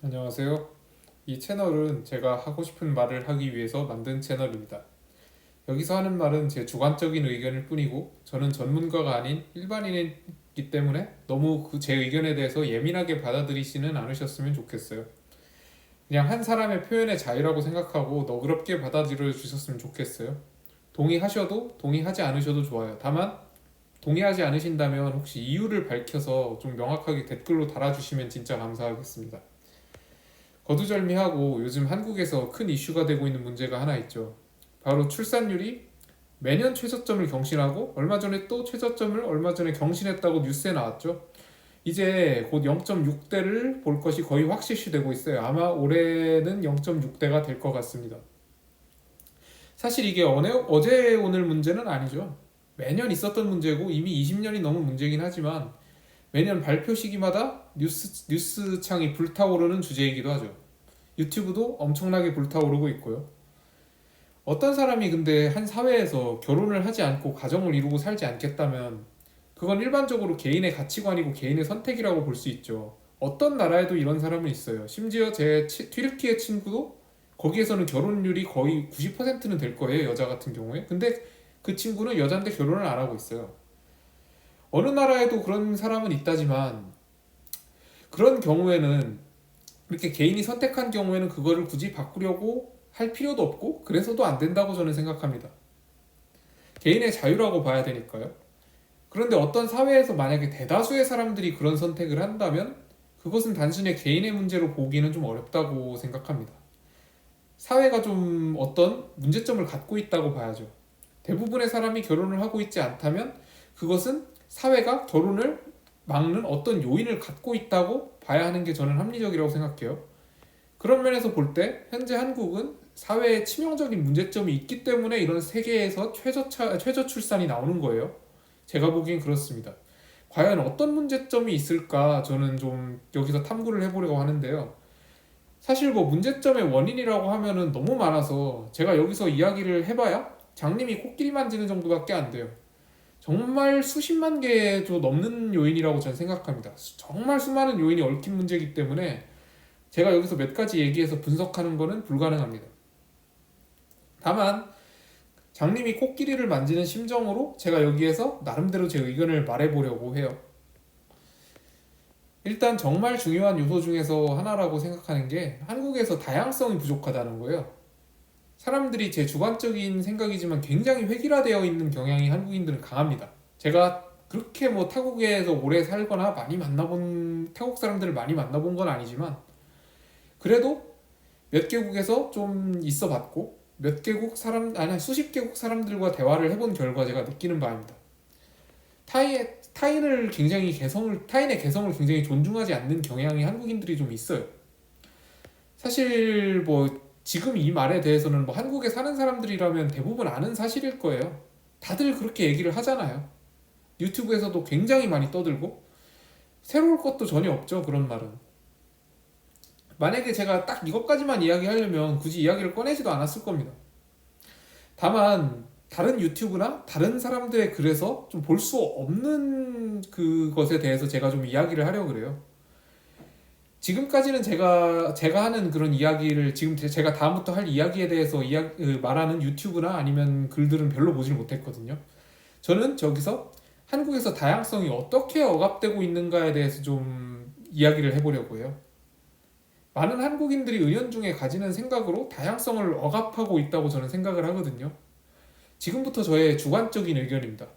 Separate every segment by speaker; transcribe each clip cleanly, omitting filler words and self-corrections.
Speaker 1: 안녕하세요. 이 채널은 제가 하고 싶은 말을 하기 위해서 만든 채널입니다. 여기서 하는 말은 제 주관적인 의견일 뿐이고 저는 전문가가 아닌 일반인이기 때문에 너무 제 의견에 대해서 예민하게 받아들이지는 않으셨으면 좋겠어요. 그냥 한 사람의 표현의 자유라고 생각하고 너그럽게 받아들여 주셨으면 좋겠어요. 동의하셔도 동의하지 않으셔도 좋아요. 다만 동의하지 않으신다면 혹시 이유를 밝혀서 좀 명확하게 댓글로 달아주시면 진짜 감사하겠습니다. 거두절미하고 요즘 한국에서 큰 이슈가 되고 있는 문제가 하나 있죠. 바로 출산율이 매년 최저점을 경신하고 얼마 전에 또 최저점을 얼마 전에 경신했다고 뉴스에 나왔죠. 이제 곧 0.6대를 볼 것이 거의 확실시되고 있어요. 아마 올해는 0.6대가 될 것 같습니다. 사실 이게 어제 오늘 문제는 아니죠. 매년 있었던 문제고 이미 20년이 넘은 문제긴 하지만 매년 발표 시기마다 뉴스창이 불타오르는 주제이기도 하죠. 유튜브도 엄청나게 불타오르고 있고요. 어떤 사람이 근데 한 사회에서 결혼을 하지 않고 가정을 이루고 살지 않겠다면 그건 일반적으로 개인의 가치관이고 개인의 선택이라고 볼 수 있죠. 어떤 나라에도 이런 사람은 있어요. 심지어 제 튀르키예 친구도 거기에서는 결혼율이 거의 90%는 될 거예요. 여자 같은 경우에. 근데 그 친구는 여잔데 결혼을 안 하고 있어요. 어느 나라에도 그런 사람은 있다지만 그런 경우에는 이렇게 개인이 선택한 경우에는 그거를 굳이 바꾸려고 할 필요도 없고 그래서도 안 된다고 저는 생각합니다. 개인의 자유라고 봐야 되니까요. 그런데 어떤 사회에서 만약에 대다수의 사람들이 그런 선택을 한다면 그것은 단순히 개인의 문제로 보기는 좀 어렵다고 생각합니다. 사회가 좀 어떤 문제점을 갖고 있다고 봐야죠. 대부분의 사람이 결혼을 하고 있지 않다면 그것은 사회가 결혼을 막는 어떤 요인을 갖고 있다고 봐야 하는 게 저는 합리적이라고 생각해요. 그런 면에서 볼 때 현재 한국은 사회에 치명적인 문제점이 있기 때문에 이런 세계에서 최저 출산이 나오는 거예요. 제가 보기엔 그렇습니다. 과연 어떤 문제점이 있을까 저는 좀 여기서 탐구를 해보려고 하는데요. 사실 뭐 문제점의 원인이라고 하면은 너무 많아서 제가 여기서 이야기를 해봐야 장님이 코끼리 만지는 정도밖에 안 돼요. 정말 수십만 개도 넘는 요인이라고 저는 생각합니다. 정말 수많은 요인이 얽힌 문제이기 때문에 제가 여기서 몇 가지 얘기해서 분석하는 것은 불가능합니다. 다만 장님이 코끼리를 만지는 심정으로 제가 여기에서 나름대로 제 의견을 말해보려고 해요. 일단 정말 중요한 요소 중에서 하나라고 생각하는 게 한국에서 다양성이 부족하다는 거예요. 사람들이 제 주관적인 생각이지만 굉장히 획일화되어 있는 경향이 한국인들은 강합니다. 제가 그렇게 뭐 타국에서 오래 살거나 많이 만나본 타국 사람들을 많이 만나본 건 아니지만 그래도 몇 개국에서 좀 있어 봤고 몇 개국 사람 아니 수십 개국 사람들과 대화를 해본 결과 제가 느끼는 바입니다. 타인의 개성을 굉장히 존중하지 않는 경향이 한국인들이 좀 있어요. 사실 뭐 지금 이 말에 대해서는 뭐 한국에 사는 사람들이라면 대부분 아는 사실일 거예요. 다들 그렇게 얘기를 하잖아요. 유튜브에서도 굉장히 많이 떠들고 새로울 것도 전혀 없죠. 그런 말은. 만약에 제가 딱 이것까지만 이야기하려면 굳이 이야기를 꺼내지도 않았을 겁니다. 다만 다른 유튜브나 다른 사람들의 글에서 좀 볼 수 없는 그것에 대해서 제가 좀 이야기를 하려고 그래요. 지금까지는 제가 하는 그런 이야기를 지금 제가 다음부터 할 이야기에 대해서 말하는 유튜브나 아니면 글들은 별로 보질 못했거든요. 저는 저기서 한국에서 다양성이 어떻게 억압되고 있는가에 대해서 좀 이야기를 해보려고 해요. 많은 한국인들이 은연중에 가지는 생각으로 다양성을 억압하고 있다고 저는 생각을 하거든요. 지금부터 저의 주관적인 의견입니다.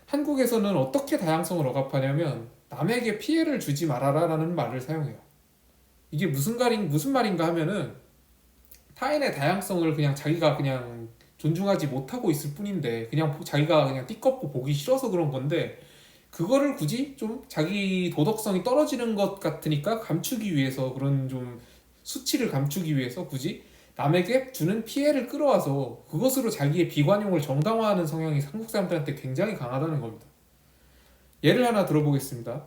Speaker 1: 한국에서는 어떻게 다양성을 억압하냐면 남에게 피해를 주지 말아라라는 말을 사용해요. 이게 무슨 말인가 하면은 타인의 다양성을 그냥 자기가 그냥 존중하지 못하고 있을 뿐인데 그냥 자기가 그냥 띠껍고 보기 싫어서 그런 건데 그거를 굳이 좀 자기 도덕성이 떨어지는 것 같으니까 감추기 위해서 그런 좀 수치를 감추기 위해서 굳이 남에게 주는 피해를 끌어와서 그것으로 자기의 비관용을 정당화하는 성향이 한국 사람들한테 굉장히 강하다는 겁니다. 예를 하나 들어보겠습니다.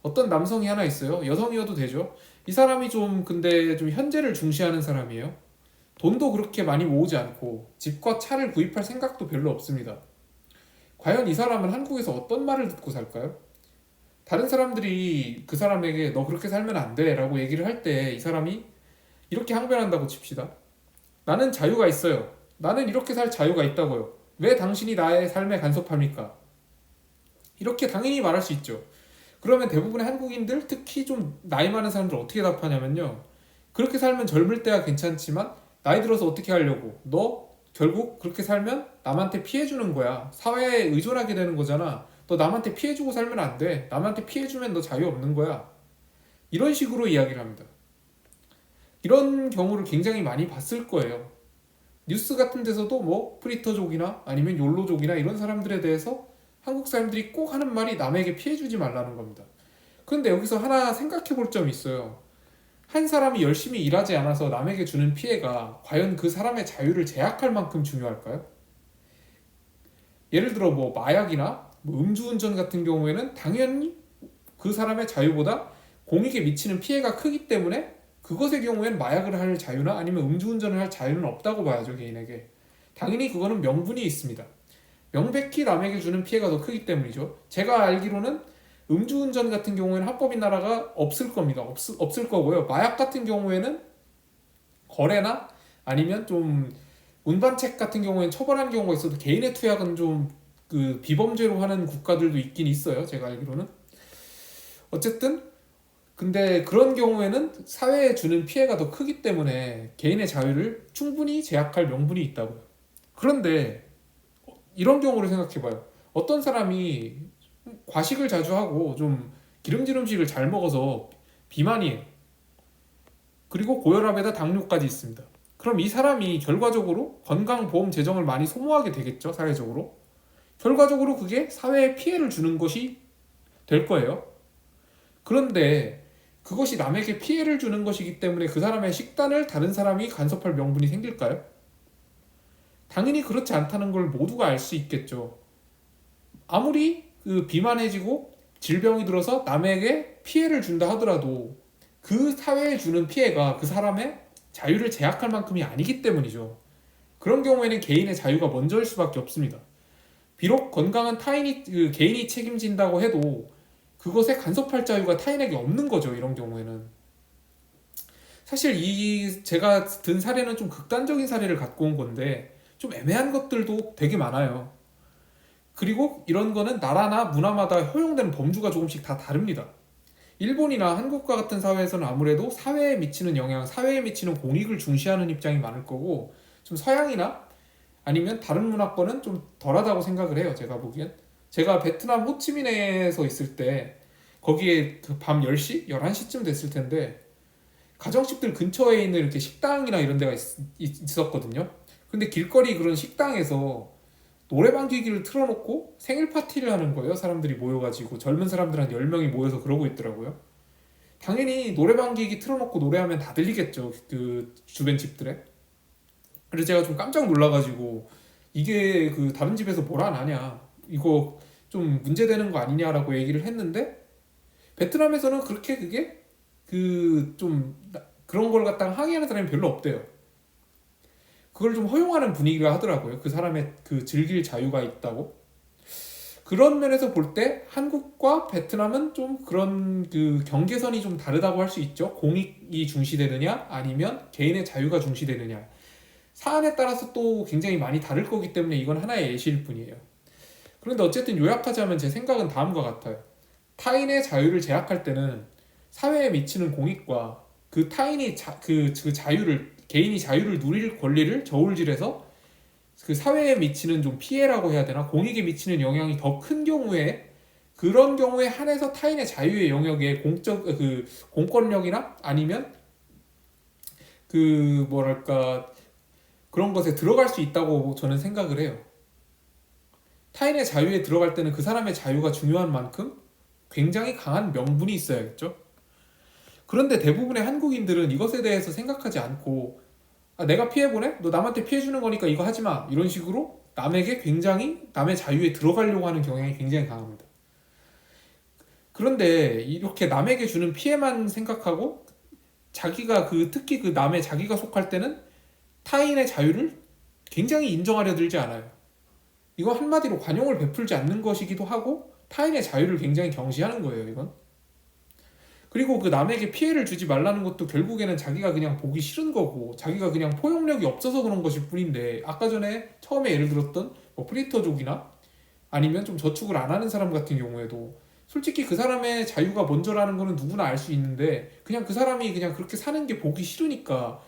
Speaker 1: 어떤 남성이 하나 있어요. 여성이어도 되죠. 이 사람이 좀 근데 좀 현재를 중시하는 사람이에요. 돈도 그렇게 많이 모으지 않고 집과 차를 구입할 생각도 별로 없습니다. 과연 이 사람은 한국에서 어떤 말을 듣고 살까요? 다른 사람들이 그 사람에게 너 그렇게 살면 안 돼 라고 얘기를 할 때 이 사람이 이렇게 항변한다고 칩시다. 나는 자유가 있어요. 나는 이렇게 살 자유가 있다고요. 왜 당신이 나의 삶에 간섭합니까? 이렇게 당연히 말할 수 있죠. 그러면 대부분의 한국인들, 특히 좀 나이 많은 사람들 어떻게 답하냐면요. 그렇게 살면 젊을 때야 괜찮지만 나이 들어서 어떻게 하려고? 너 결국 그렇게 살면 남한테 피해주는 거야. 사회에 의존하게 되는 거잖아. 너 남한테 피해주고 살면 안 돼. 남한테 피해주면 너 자유 없는 거야. 이런 식으로 이야기를 합니다. 이런 경우를 굉장히 많이 봤을 거예요. 뉴스 같은 데서도 뭐 프리터족이나 아니면 욜로족이나 이런 사람들에 대해서 한국 사람들이 꼭 하는 말이 남에게 피해주지 말라는 겁니다. 그런데 여기서 하나 생각해 볼 점이 있어요. 한 사람이 열심히 일하지 않아서 남에게 주는 피해가 과연 그 사람의 자유를 제약할 만큼 중요할까요? 예를 들어 뭐 마약이나 뭐 음주운전 같은 경우에는 당연히 그 사람의 자유보다 공익에 미치는 피해가 크기 때문에 그것의 경우엔 마약을 할 자유나 아니면 음주운전을 할 자유는 없다고 봐야죠, 개인에게. 당연히 그거는 명분이 있습니다. 명백히 남에게 주는 피해가 더 크기 때문이죠. 제가 알기로는 음주운전 같은 경우에는 합법인 나라가 없을 겁니다. 없을 거고요. 마약 같은 경우에는 거래나 아니면 좀 운반책 같은 경우에는 처벌하는 경우가 있어도 개인의 투약은 좀 그 비범죄로 하는 국가들도 있긴 있어요. 제가 알기로는. 어쨌든 근데 그런 경우에는 사회에 주는 피해가 더 크기 때문에 개인의 자유를 충분히 제약할 명분이 있다고요. 그런데 이런 경우를 생각해봐요. 어떤 사람이 과식을 자주 하고 좀 기름진 음식을 잘 먹어서 비만이에요. 그리고 고혈압에다 당뇨까지 있습니다. 그럼 이 사람이 결과적으로 건강보험 재정을 많이 소모하게 되겠죠, 사회적으로. 결과적으로 그게 사회에 피해를 주는 것이 될 거예요. 그런데 그것이 남에게 피해를 주는 것이기 때문에 그 사람의 식단을 다른 사람이 간섭할 명분이 생길까요? 당연히 그렇지 않다는 걸 모두가 알 수 있겠죠. 아무리 그 비만해지고 질병이 들어서 남에게 피해를 준다 하더라도 그 사회에 주는 피해가 그 사람의 자유를 제약할 만큼이 아니기 때문이죠. 그런 경우에는 개인의 자유가 먼저일 수밖에 없습니다. 비록 건강은 개인이 책임진다고 해도 그것에 간섭할 자유가 타인에게 없는 거죠. 이런 경우에는. 사실 제가 든 사례는 좀 극단적인 사례를 갖고 온 건데 좀 애매한 것들도 되게 많아요. 그리고 이런 거는 나라나 문화마다 허용되는 범주가 조금씩 다 다릅니다. 일본이나 한국과 같은 사회에서는 아무래도 사회에 미치는 영향, 사회에 미치는 공익을 중시하는 입장이 많을 거고 좀 서양이나 아니면 다른 문화권은 좀 덜하다고 생각을 해요. 제가 보기엔. 제가 베트남 호치민에서 있을 때 거기에 그 밤 10시, 11시쯤 됐을 텐데 가정집들 근처에 있는 이렇게 식당이나 이런 데가 있었거든요. 근데 길거리 그런 식당에서 노래방 기기를 틀어놓고 생일 파티를 하는 거예요. 사람들이 모여가지고 젊은 사람들 한 10명이 모여서 그러고 있더라고요. 당연히 노래방 기기 틀어놓고 노래하면 다 들리겠죠. 그 주변 집들에. 그래서 제가 좀 깜짝 놀라가지고 이게 그 다른 집에서 뭘 안 하냐, 이거 좀 문제되는 거 아니냐라고 얘기를 했는데 베트남에서는 그렇게 그게 그 좀 그런 걸 갖다가 항의하는 사람이 별로 없대요. 그걸 좀 허용하는 분위기가 하더라고요. 그 사람의 그 즐길 자유가 있다고. 그런 면에서 볼 때 한국과 베트남은 좀 그런 그 경계선이 좀 다르다고 할 수 있죠. 공익이 중시되느냐 아니면 개인의 자유가 중시되느냐. 사안에 따라서 또 굉장히 많이 다를 거기 때문에 이건 하나의 예시일 뿐이에요. 그런데 어쨌든 요약하자면 제 생각은 다음과 같아요. 타인의 자유를 제약할 때는 사회에 미치는 공익과 그 타인이 그 자유를, 개인이 자유를 누릴 권리를 저울질해서 그 사회에 미치는 좀 피해라고 해야 되나, 공익에 미치는 영향이 더 큰 경우에, 그런 경우에 한해서 타인의 자유의 영역에 공권력이나 아니면 그 뭐랄까 그런 것에 들어갈 수 있다고 저는 생각을 해요. 타인의 자유에 들어갈 때는 그 사람의 자유가 중요한 만큼 굉장히 강한 명분이 있어야겠죠. 그런데 대부분의 한국인들은 이것에 대해서 생각하지 않고 내가 피해보네? 너 남한테 피해주는 거니까 이거 하지 마. 이런 식으로 남에게 굉장히 남의 자유에 들어가려고 하는 경향이 굉장히 강합니다. 그런데 이렇게 남에게 주는 피해만 생각하고 자기가 특히 그 남의 자기가 속할 때는 타인의 자유를 굉장히 인정하려 들지 않아요. 이거 한마디로 관용을 베풀지 않는 것이기도 하고 타인의 자유를 굉장히 경시하는 거예요, 이건. 그리고 그 남에게 피해를 주지 말라는 것도 결국에는 자기가 그냥 보기 싫은 거고 자기가 그냥 포용력이 없어서 그런 것일 뿐인데, 아까 전에 처음에 예를 들었던 뭐 프리터족이나 아니면 좀 저축을 안 하는 사람 같은 경우에도 솔직히 그 사람의 자유가 먼저라는 거는 누구나 알 수 있는데, 그냥 그 사람이 그냥 그렇게 사는 게 보기 싫으니까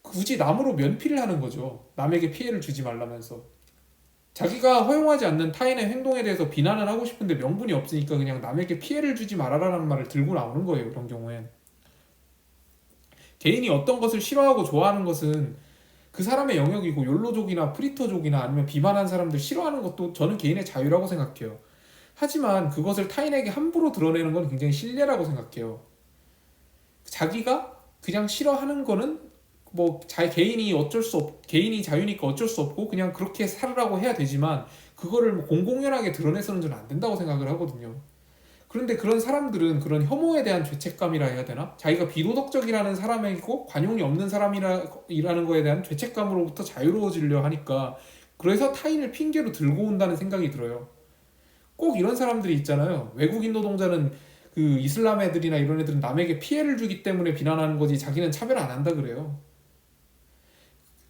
Speaker 1: 굳이 남으로 면피를 하는 거죠. 남에게 피해를 주지 말라면서. 자기가 허용하지 않는 타인의 행동에 대해서 비난을 하고 싶은데 명분이 없으니까 그냥 남에게 피해를 주지 말아라라는 말을 들고 나오는 거예요. 그런 경우엔 개인이 어떤 것을 싫어하고 좋아하는 것은 그 사람의 영역이고, 욜로족이나 프리터족이나 아니면 비만한 사람들 싫어하는 것도 저는 개인의 자유라고 생각해요. 하지만 그것을 타인에게 함부로 드러내는 건 굉장히 실례라고 생각해요. 자기가 그냥 싫어하는 거는 뭐 개인이 개인이 자유니까 어쩔 수 없고 그냥 그렇게 살으라고 해야 되지만, 그거를 뭐 공공연하게 드러내서는 저는 안 된다고 생각을 하거든요. 그런데 그런 사람들은 그런 혐오에 대한 죄책감이라 해야 되나? 자기가 비도덕적이라는 사람이고 관용이 없는 사람이라는 거에 대한 죄책감으로부터 자유로워지려 하니까, 그래서 타인을 핑계로 들고 온다는 생각이 들어요. 꼭 이런 사람들이 있잖아요. 외국인 노동자는 그 이슬람 애들이나 이런 애들은 남에게 피해를 주기 때문에 비난하는 거지 자기는 차별 안 한다 그래요.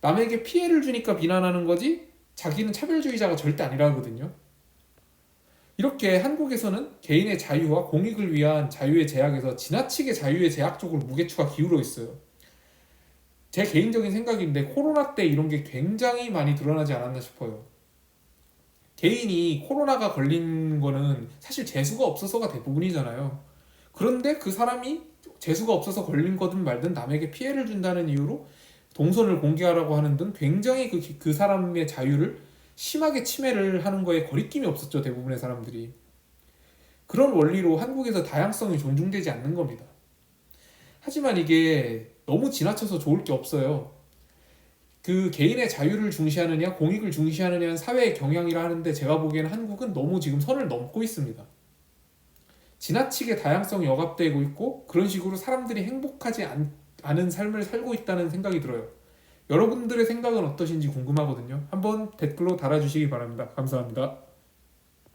Speaker 1: 남에게 피해를 주니까 비난하는 거지 자기는 차별주의자가 절대 아니라거든요. 이렇게 한국에서는 개인의 자유와 공익을 위한 자유의 제약에서 지나치게 자유의 제약 쪽으로 무게추가 기울어 있어요. 제 개인적인 생각인데 코로나 때 이런 게 굉장히 많이 드러나지 않았나 싶어요. 개인이 코로나가 걸린 거는 사실 재수가 없어서가 대부분이잖아요. 그런데 그 사람이 재수가 없어서 걸린 거든 말든 남에게 피해를 준다는 이유로 동선을 공개하라고 하는 등 굉장히 그 사람의 자유를 심하게 침해를 하는 거에 거리낌이 없었죠, 대부분의 사람들이. 그런 원리로 한국에서 다양성이 존중되지 않는 겁니다. 하지만 이게 너무 지나쳐서 좋을 게 없어요. 그 개인의 자유를 중시하느냐 공익을 중시하느냐는 사회의 경향이라 하는데, 제가 보기에는 한국은 너무 지금 선을 넘고 있습니다. 지나치게 다양성이 억압되고 있고 그런 식으로 사람들이 행복하지 않은 삶을 살고 있다는 생각이 들어요. 여러분들의 생각은 어떠신지 궁금하거든요. 한번 댓글로 달아주시기 바랍니다. 감사합니다.